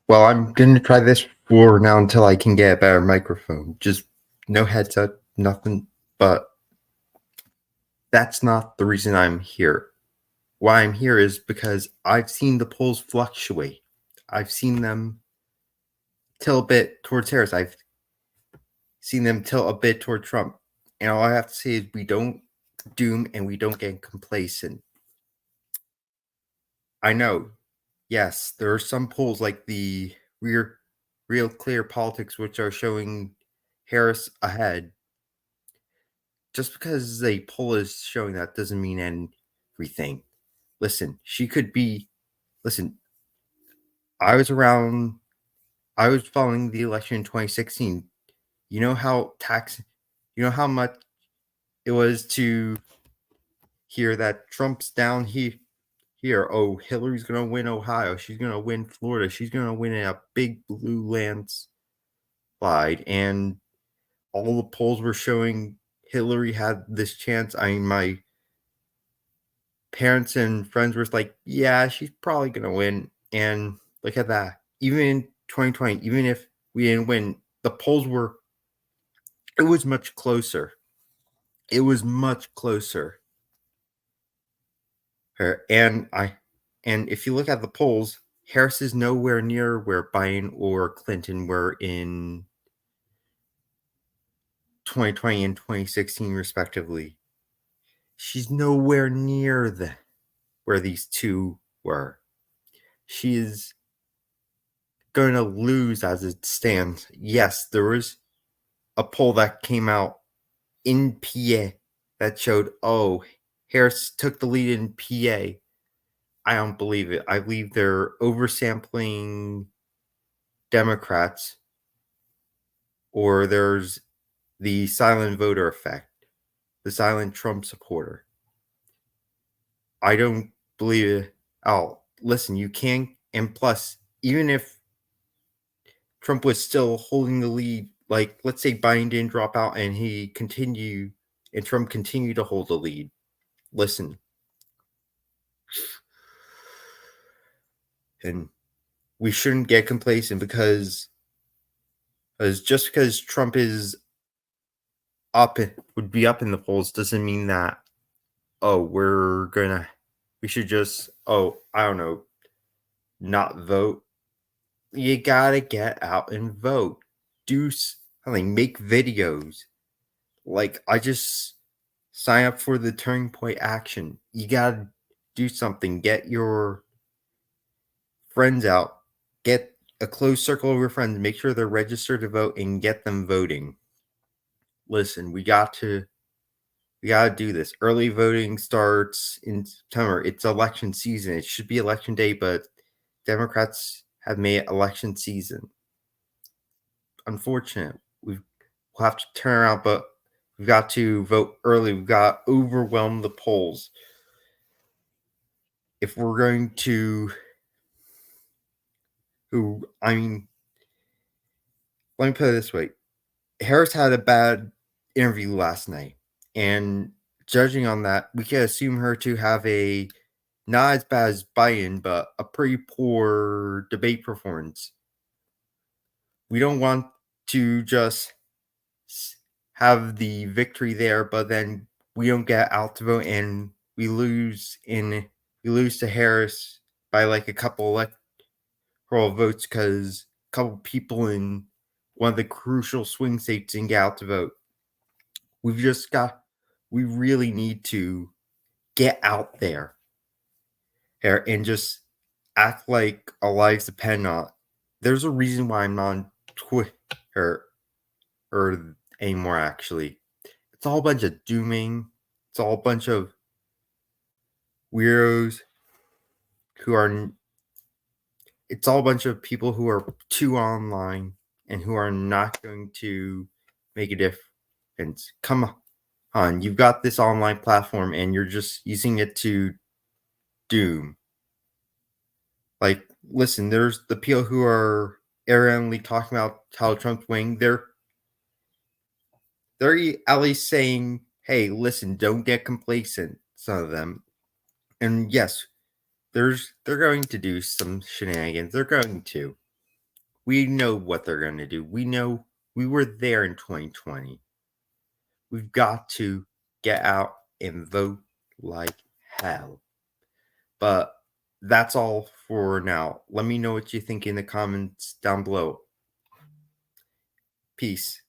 Well, I'm going to try this for now until I can get a better microphone. Just no headset, nothing. But that's not the reason I'm here. Why I'm here is because I've seen the polls fluctuate. I've seen them tilt a bit towards Harris. I've seen them tilt a bit toward Trump. And all I have to say is we don't doom and we don't get complacent. I know, yes, there are some polls like the Real Clear Politics, which are showing Harris ahead. Just because a poll is showing that doesn't mean everything. Listen, she could be. Listen, I was around. I was following the election in 2016. You know how You know how much it was to hear that Trump's down here. Oh, Hillary's gonna win Ohio. She's gonna win Florida. She's gonna win a big blue landslide. And all the polls were showing Hillary had this chance. I mean, my parents and friends were like, yeah, she's probably going to win. And look at that. Even in 2020, even if we didn't win, the polls were, it was much closer. It was much closer. And if you look at the polls, Harris is nowhere near where Biden or Clinton were in 2020 and 2016, respectively. She's nowhere near where these two were. She is going to lose as it stands. Yes, there was a poll that came out in PA that showed, oh, Harris took the lead in PA. I don't believe it. I believe they're oversampling Democrats, or there's the silent voter effect, the silent Trump supporter. I don't believe it. Oh, listen, you can't. And plus, even if Trump was still holding the lead, like let's say Biden didn't drop out and Trump continued to hold the lead. Listen, and we shouldn't get complacent because just because Trump is would be up in the polls doesn't mean that we should just I don't know, not vote. You gotta get out and vote. Do something, make videos. Like I just sign up for the Turning Point Action. You gotta do something. Get your friends out. Get a close circle of your friends. Make sure they're registered to vote and get them voting. Listen, we gotta do this. Early voting starts in September. It's election season. It should be election day, but Democrats have made it election season. Unfortunate. We'll have to turn around, but we've got to vote early. We've got to overwhelm the polls. If we're going to, let me put it this way. Harris had a bad interview last night, and judging on that, we can assume her to have a not as bad as Biden, but a pretty poor debate performance. We don't want to just have the victory there, but then we don't get out to vote and we lose to Harris by like a couple electoral votes because a couple people in one of the crucial swing states didn't get out to vote. We really need to get out there and just act like our lives depend on it. There's a reason why I'm not on Twitter or anymore, actually. It's all a bunch of dooming. It's all a bunch of weirdos it's all a bunch of people who are too online and who are not going to make a difference. Come on, you've got this online platform and you're just using it to doom. Like, listen, there's the people who are arrogantly talking about how Trump's winning. They're at least saying, hey, listen, don't get complacent, some of them. And yes, they're going to do some shenanigans. They're going to. We know what they're going to do. We know we were there in 2020. We've got to get out and vote like hell. But that's all for now. Let me know what you think in the comments down below. Peace.